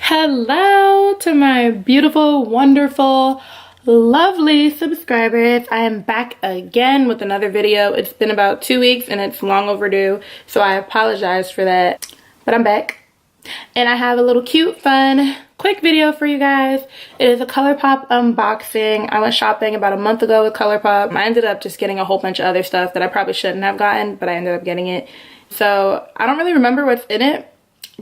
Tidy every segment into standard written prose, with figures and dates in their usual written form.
Hello to my beautiful, wonderful, lovely subscribers. I am back again with another video. It's been about 2 weeks and it's long overdue, so I apologize for that. But I'm back and I have a little cute, fun, quick video for you guys. It is a ColourPop unboxing. I went shopping about a month ago with ColourPop. I ended up just getting a whole bunch of other stuff that I probably shouldn't have gotten, but I ended up getting it. So I don't really remember what's in it,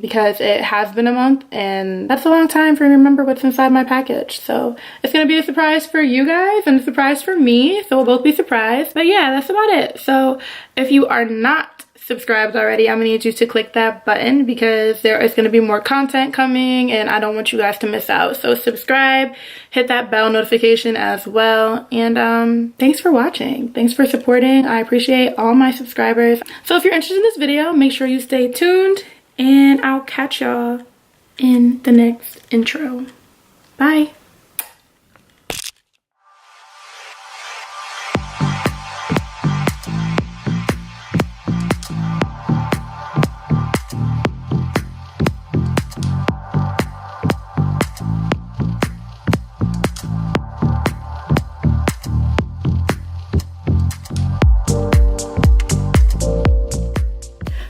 because it has been a month and that's a long time for me to remember what's inside my package. So it's gonna be a surprise for you guys and a surprise for me, so we'll both be surprised. But yeah, that's about it. So if you are not subscribed already, I'm gonna need you to click that button because there is gonna be more content coming and I don't want you guys to miss out. So subscribe, hit that bell notification as well, and thanks for watching. Thanks for supporting. I appreciate all my subscribers. So if you're interested in this video, make sure you stay tuned, and I'll catch y'all in the next intro. Bye.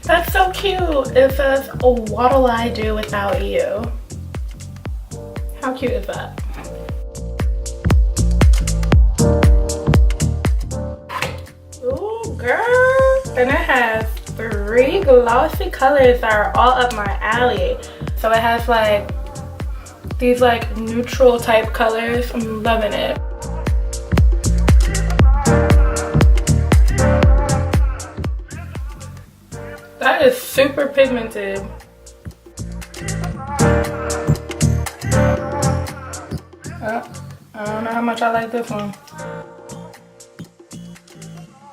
That's so cute. It says, oh, what'll I do without you? How cute is that? Ooh, girl. And it has 3 glossy colors that are all up my alley. So it has like these like neutral type colors. I'm loving it. That is super pigmented. I don't know how much I like this one.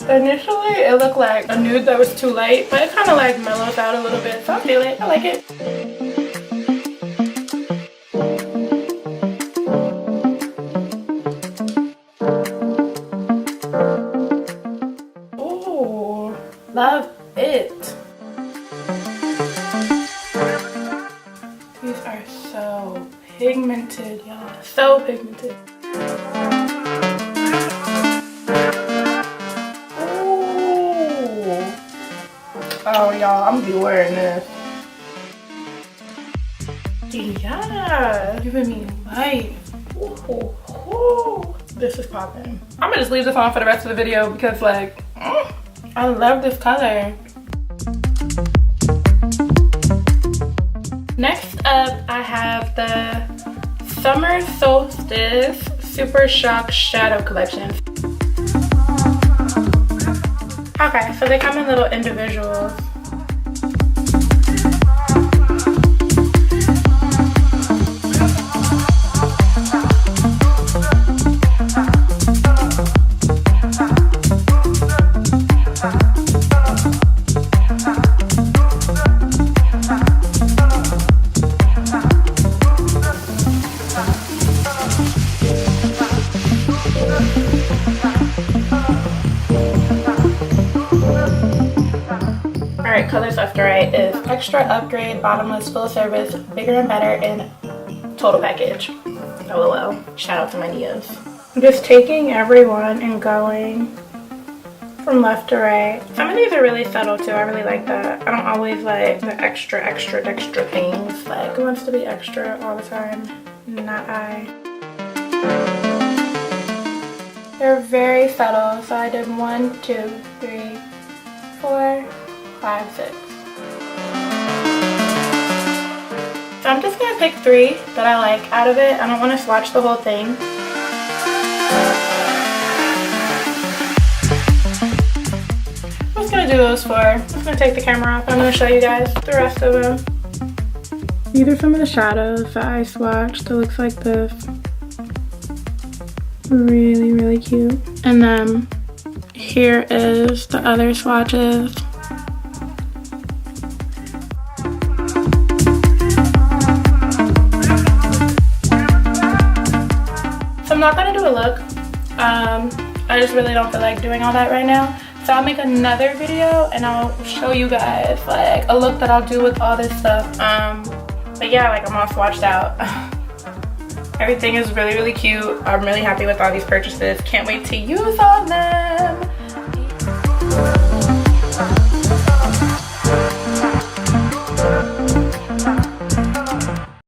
Initially, it looked like a nude that was too light, but it kind of like mellows out a little bit, so I feel it. I like it. Ooh, love it. These are so pigmented, y'all. So pigmented. Ooh. Oh, y'all, I'm gonna be wearing this. Yeah, giving me light. Ooh, ooh. This is popping. I'm gonna just leave this on for the rest of the video because, like, I love this color. Next up, I have the Summer Solstice Super Shock Shadow Collection. Okay, so they come in little individuals. Alright, colors left to right is Extra Upgrade, Bottomless, Full Service, Bigger and Better, and Total Package. LOL. Shout out to my Neos. I'm just taking everyone and going from left to right. Some of these are really subtle too. I really like that. I don't always like the extra things. Like, who wants to be extra all the time? Not I. They're very subtle. So I did 1, 2, 3, 4, 5, 6. So I'm just gonna pick 3 that I like out of it. I don't want to swatch the whole thing. I'm just gonna do those 4. I'm just gonna take the camera off. I'm gonna show you guys the rest of them. These are some of the shadows that I swatched. It looks like this. Really, really cute. And then here is the other swatches. So I'm not gonna do a look. I just really don't feel like doing all that right now. So I'll make another video and I'll show you guys like a look that I'll do with all this stuff But yeah, like I'm all swatched out. Everything is really, really cute. I'm really happy with all these purchases. Can't wait to use all of them.